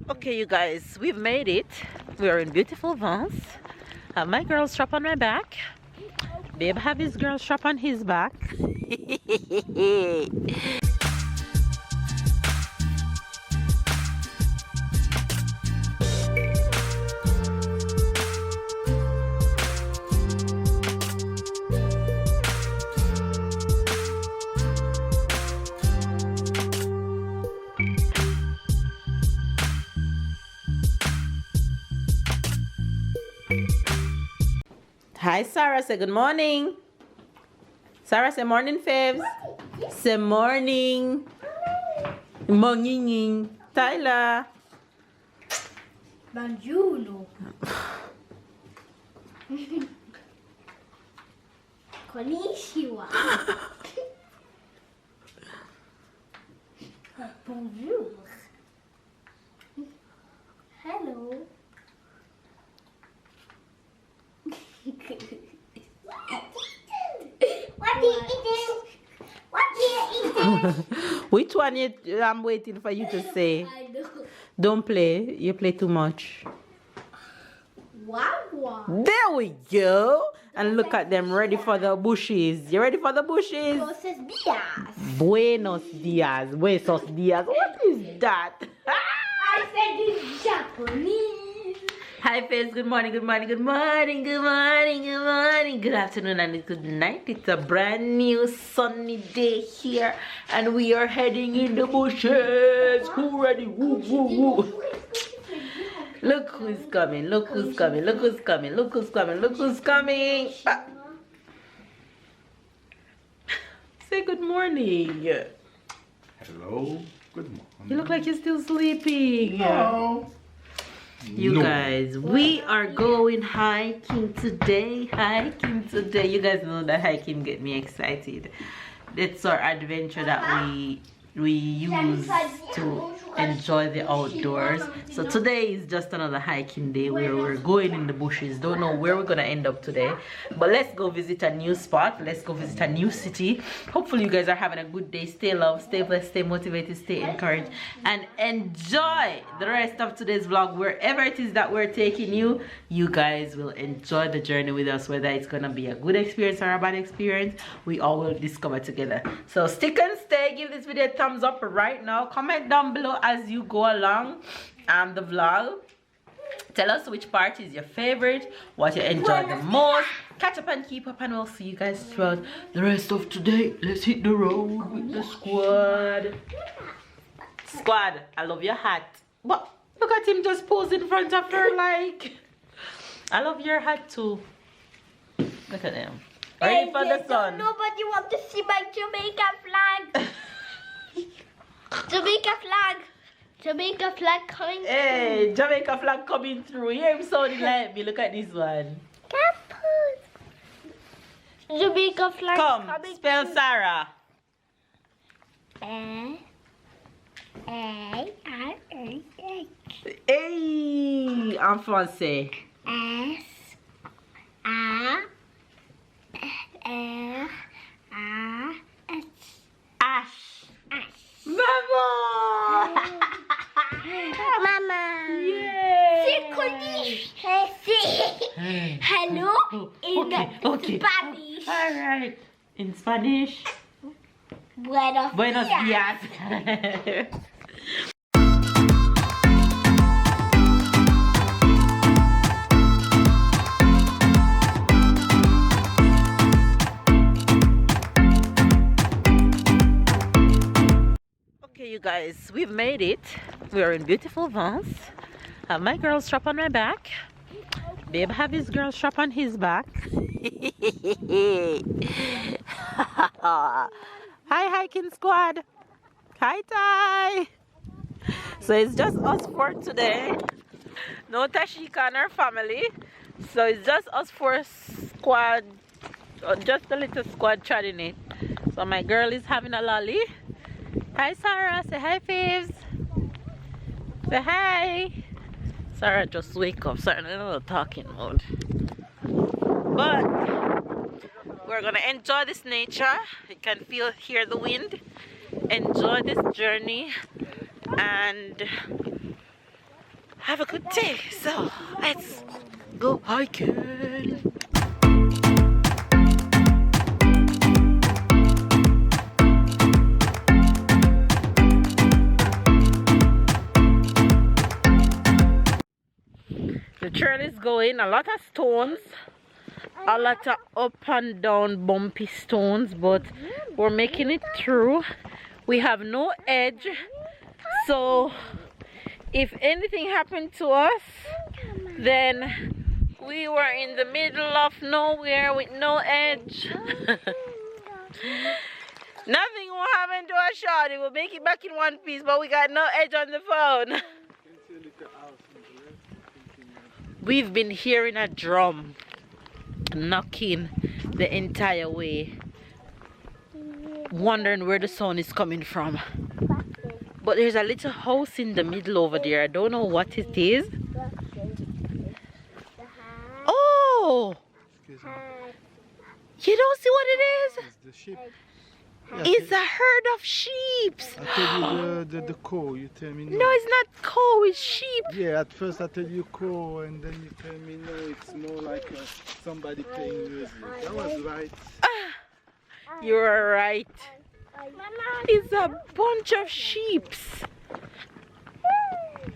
Okay, you guys, we've made it. We are in beautiful Vance. Have my girl strap on my back. Babe have his girl strap on his back. Hi, Sarah. Say good morning. Sarah, say morning, Faves. Say morning. Morning. Tyler. Buongiorno. Konnichiwa. Bonjour. Hello. What are you eating? What are you eating? Which one I'm waiting for you to say? I know. Don't play. You play too much. Wow. There we go. And look at them ready for the bushes. You ready for the bushes? Buenos días. Buenos dias. Buenos dias. What is that? I said in Japanese. Hi, Faith. Good morning, good morning, good morning, good morning, good morning, good afternoon, and good night. It's a brand new sunny day here, and we are heading in the bushes. Who ready? Woo, woo, woo. Look who's coming, look who's coming, look who's coming, look who's coming, look who's coming. Ah. Say good morning. Hello, good morning. You look like you're still sleeping. No. You No. guys, we are going hiking today. You guys know that hiking get me excited. It's our adventure that we use to enjoy the outdoors. So today is just another hiking day where we're going in the bushes. Don't know where we're gonna end up today, but let's go visit a new spot. Let's go visit a new city. Hopefully you guys are having a good day. Stay loved, stay blessed, stay motivated, stay encouraged, and enjoy the rest of today's vlog. Wherever it is that we're taking you, you guys will enjoy the journey with us. Whether it's gonna be a good experience or a bad experience, we all will discover together. So stick and stay. Give this video a thumbs up right now. Comment down below as you go along the vlog. Tell us which part is your favorite, what you enjoy the most. Catch up and keep up, and we'll see you guys throughout the rest of today. Let's hit the road with the squad. Squad, I love your hat. But look at him just pose in front of her like. I love your hat too. Look at them. Ready for the sun. Nobody wants to see my Jamaica flag. Jamaica flag. Jamaica flag coming Hey, Jamaica flag coming through. Hear him sounding like me. Look at this one. through. Jamaica flag Come, coming spell through. Sarah. A-R-A-X. Hey, en français. S-A-R-A-S. Ash. Ash. Mama. Mama. Yay. C'est connu. Hello in Okay. Spanish. All right. In Spanish. Buenos Dias. Okay, you guys, we've made it. We are in beautiful Vance. Have my girl strap on my back. Babe have his girl strap on his back. Hi, hiking squad. Hi, Ty. So it's just us four today. No Tashika and her family. So it's just us four squad. Just a little squad chatting it. So my girl is having a lolly. Hi, Sarah. Say hi, Faves. Say hi. Sarah just wake up. Sorry, I'm in a talking mode. But we're gonna enjoy this nature. You can hear the wind. Enjoy this journey, and have a good day. So let's go hiking. The trail is going, a lot of stones, a lot of up and down bumpy stones, but we're making it through. We have no edge, so if anything happened to us, then we were in the middle of nowhere with no edge. Nothing will happen to us, shorty. We'll make it back in one piece, but we got no edge on the phone. We've been hearing a drum knocking the entire way, wondering where the sound is coming from. But there's a little house in the middle over there. I don't know what it is. Oh! You don't see what it is? It's the sheep. It's a herd of sheep. I tell you the cow, you tell me no. No, it's not cow, it's sheep. Yeah, at first I tell you cow, and then you tell me no, it's more like somebody playing music. That was right. You are right. It's a bunch of sheep.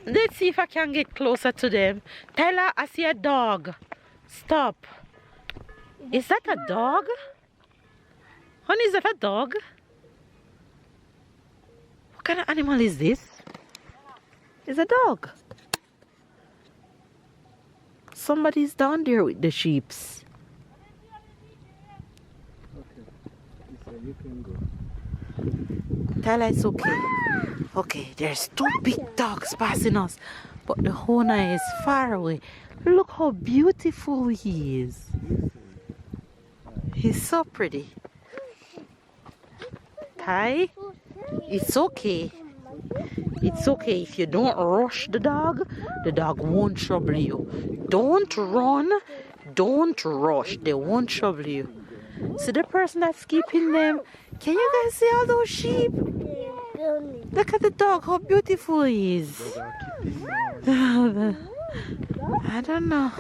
Let's see if I can get closer to them. Tyler, I see a dog. Stop. Is that a dog? Honey, is that a dog? What kind of animal is this? It's a dog. Somebody's down there with the sheeps. Okay, you can go. Tyler, it's okay. Okay, there's two big dogs passing us, but the owner is far away. Look how beautiful he is. He's so pretty. Ty, it's okay. It's okay if you don't rush the dog won't trouble you. Don't run, don't rush, they won't trouble you. See the person that's keeping them? Can you guys see all those sheep? Look at the dog, how beautiful he is. I don't know,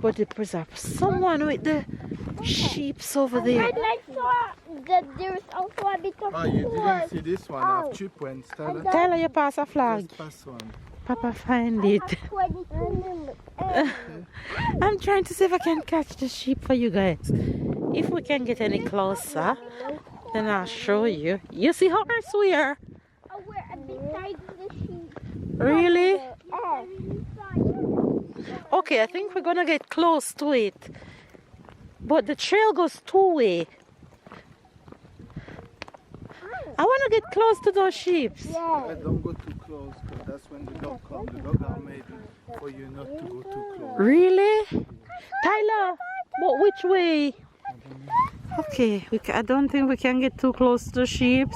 but there's someone with the sheeps over there. There's also a bit of You didn't see this one. I've chip when started. Tyler, you pass a flag. Just pass one. Papa, find it. 22 minutes. I'm trying to see if I can catch the sheep for you guys. If we can get any closer, then I'll show you. You see how I swear? Oh, we're a bit tied to the sheep. Really? Okay, I think we're gonna get close to it. But the trail goes two-way. I want to get close to those sheep. Don't go too close, because that's when the dog comes. The dog are made for you not to go too close. Really? Tyler, but which way? Okay, I don't think we can get too close to the sheep,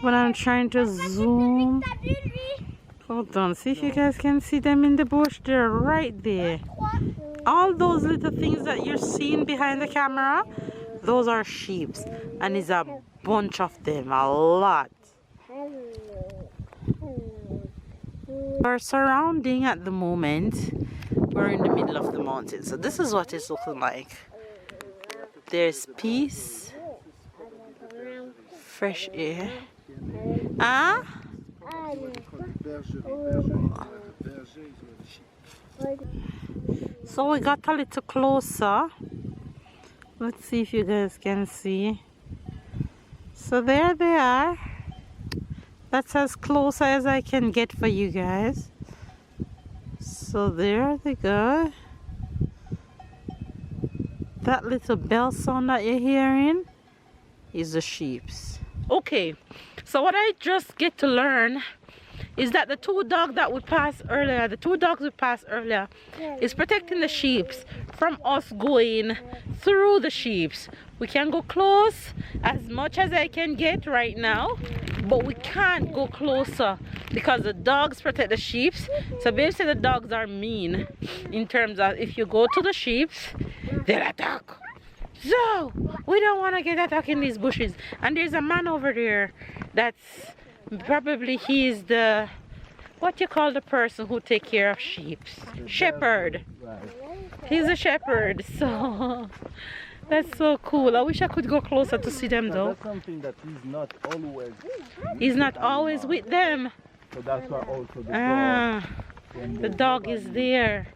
but I'm trying to zoom. Hold on, see if you guys can see them in the bush. They're right there. All those little things that you're seeing behind the camera, those are sheep, and it's a bunch of them, a lot. Our surrounding at the moment, we're in the middle of the mountain, so this is what it's looking like. There's peace, fresh air. So we got a little closer. Let's see if you guys can see. So there they are. That's as close as I can get for you guys. So there they go. That little bell sound that you're hearing is the sheeps. Okay, so what I just get to learn is that the two dogs we passed earlier, is protecting the sheep from us going through the sheep. We can go close as much as I can get right now, but we can't go closer because the dogs protect the sheep. So basically the dogs are mean in terms of if you go to the sheep, they'll attack. So we don't want to get attacked in these bushes. And there's a man over there that's probably he's the What you call the person who take care of sheep? Shepherd. Right. He's a shepherd, so that's so cool. I wish I could go closer to see them though. That's something that is not always. He's not always with them. So that's why also the Ah, the dog is there.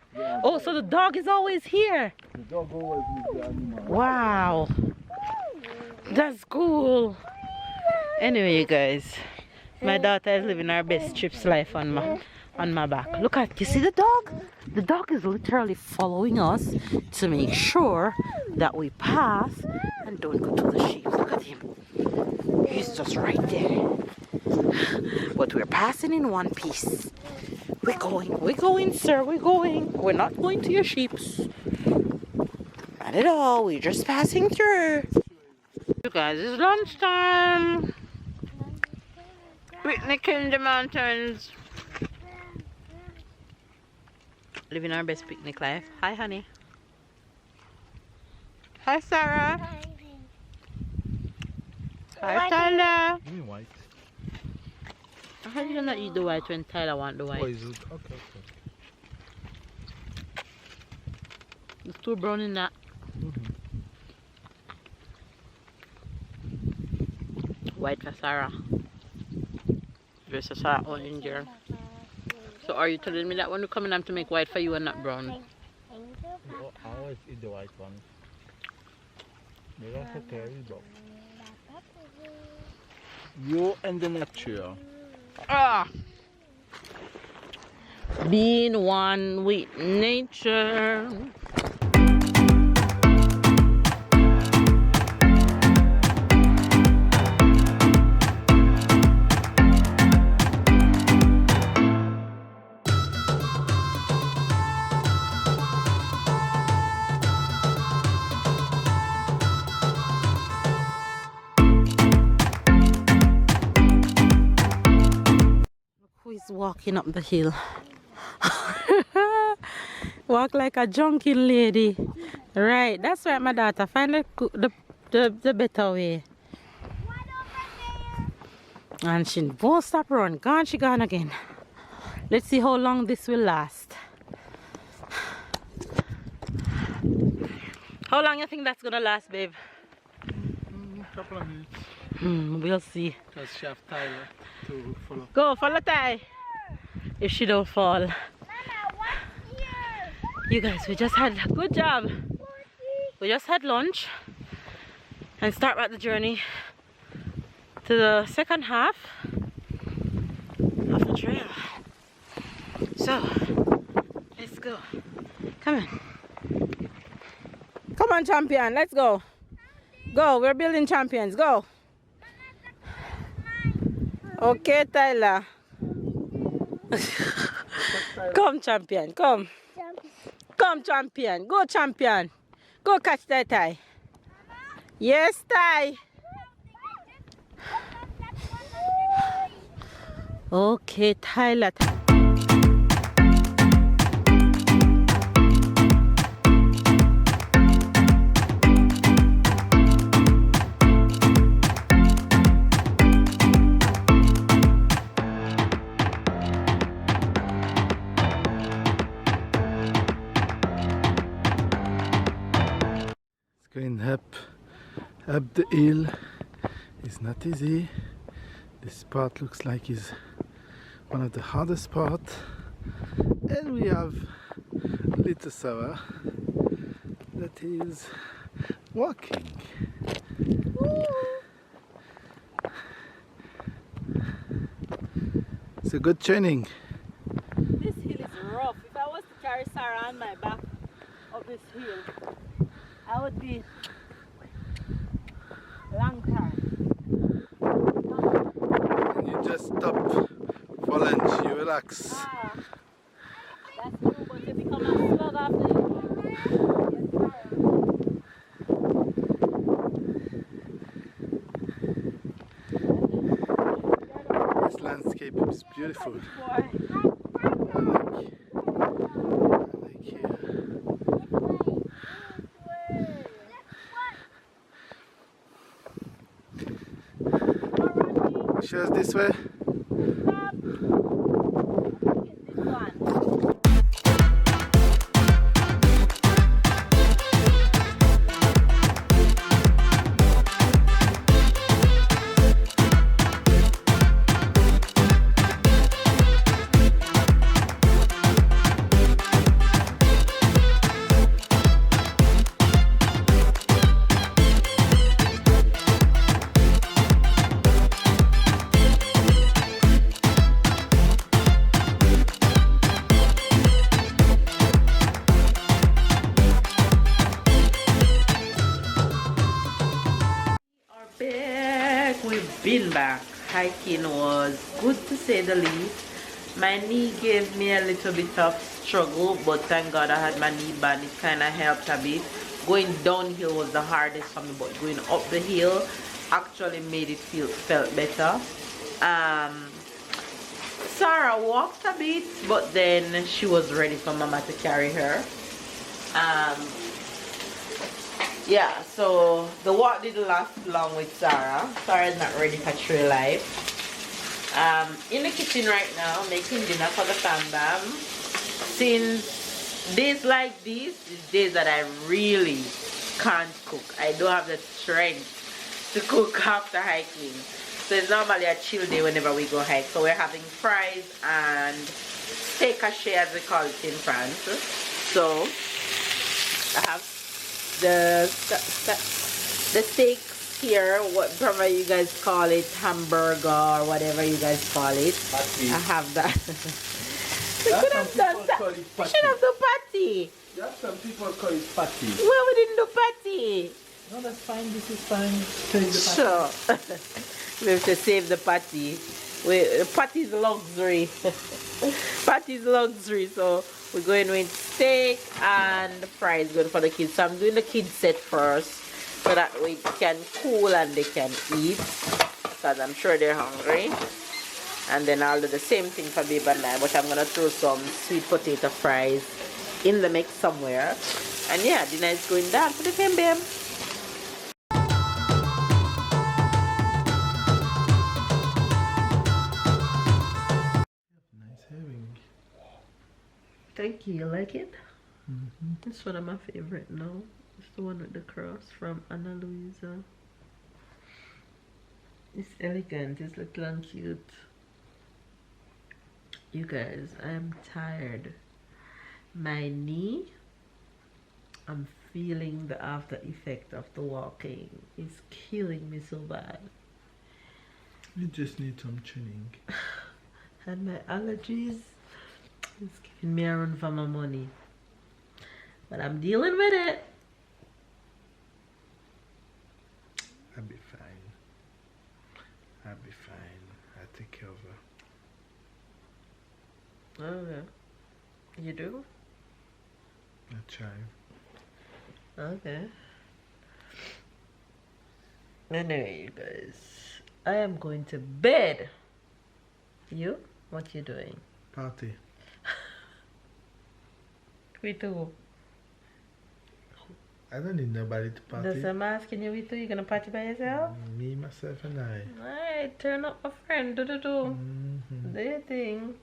Oh, so the dog is always here. The dog always with the animal. Wow, that's cool. Anyway, you guys, my daughter is living her best trips life on my back. Look at, you see the dog? The dog is literally following us to make sure that we pass and don't go to the sheep. Look at him. He's just right there. But we're passing in one piece. We're going, sir, we're going. We're not going to your sheeps. Not at all, we're just passing through. You guys, it's lunchtime. Picnic in the mountains. Living our best picnic life. Hi, honey. Hi, Sarah. Hi, Tyler. Give me white. How do you not eat the white when Tyler want the white? Oh, is it? Okay. It's too brown in that. White for Sarah. Just a Sarah orange here. So are you telling me that when you come in, I'm to make white for you and not brown? I always eat the white one. They also carry though. You and the nature. Ah! Being one with nature. Who is walking up the hill? Walk like a drunken lady. Right, that's right, my daughter. Find the better way. And she won't stop running. Gone, she gone again. Let's see how long this will last. How long you think that's gonna last, babe? Couple of minutes. We'll see. Because she have Tyler to follow. Go, follow Ty. If she don't fall. You guys, we just had a good job. We just had lunch and start back the journey to the second half of the trail. So, let's go. Come on. Come on, champion. Let's go. Go. We're building champions. Go. Okay, Tyler. Come, champion. Come. Come, champion. Go, champion. Go catch that Ty. Yes, Ty. Okay, Tyler. Going up the hill. It's not easy. This part looks like is one of the hardest parts. And we have little Sarah that is walking. It's a good training. This hill is rough. If I was to carry Sarah on my back up this hill, I would be long time. And you just stop for lunch, you relax. That's true, but you become a slug after you. This landscape is beautiful. I like here. Show us this way. back. Hiking was good to say the least. My knee gave me a little bit of struggle, but thank God I had my knee band. It kind of helped a bit. Going downhill was the hardest for me, but going up the hill actually made it felt better. Sarah walked a bit, but then she was ready for Mama to carry her. Yeah, so the walk didn't last long with Sarah. Sarah's not ready for trail life. In the kitchen right now, making dinner for the fam. Since days like these is days that I really can't cook. I don't have the strength to cook after hiking. So it's normally a chill day whenever we go hike. So we're having fries and steak haché as we call it in France. So I have the steaks here, whatever you guys call it, hamburger or whatever you guys call it. Patty. I have that. We should have done that. We should have done patty. Yeah, some people call it patty. Well, we didn't do patty. No, that's fine. This is fine. Save the patty. Sure. We have to save the patty. Patty is luxury. Patty is luxury, so we're going with steak and fries good for the kids. So I'm doing the kids set first, so that we can cool and they can eat, because I'm sure they're hungry. And then I'll do the same thing for babe and I, but I'm gonna throw some sweet potato fries in the mix somewhere. And yeah, dinner is going down for the fam bam. Thank you. You like it? Mm-hmm. It's one of my favorite now. It's the one with the cross from Ana Luisa. It's elegant. It's little and cute. You guys, I am tired. My knee, I'm feeling the after effect of the walking. It's killing me so bad. You just need some tuning. And my allergies, it's giving me a run for my money. But I'm dealing with it. I'll be fine. I'll be fine. I'll take care of her. Okay. You do? I'll try. Okay. Anyway, you guys, I am going to bed. You? What you doing? Party. We too. I don't need nobody to party. That's I'm asking you, we too. You gonna party by yourself? Me, myself, and I. Alright, turn up, my friend. Do. Mm-hmm. Do your thing.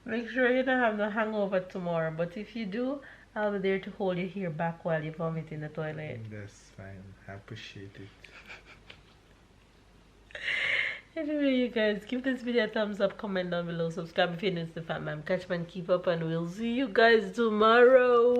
Make sure you don't have no hangover tomorrow. But if you do, I'll be there to hold your hair back while you vomit in the toilet. That's fine. I appreciate it. Anyway, you guys, give this video a thumbs up, comment down below, subscribe if you're new to the fam. Catch man, keep up, and we'll see you guys tomorrow.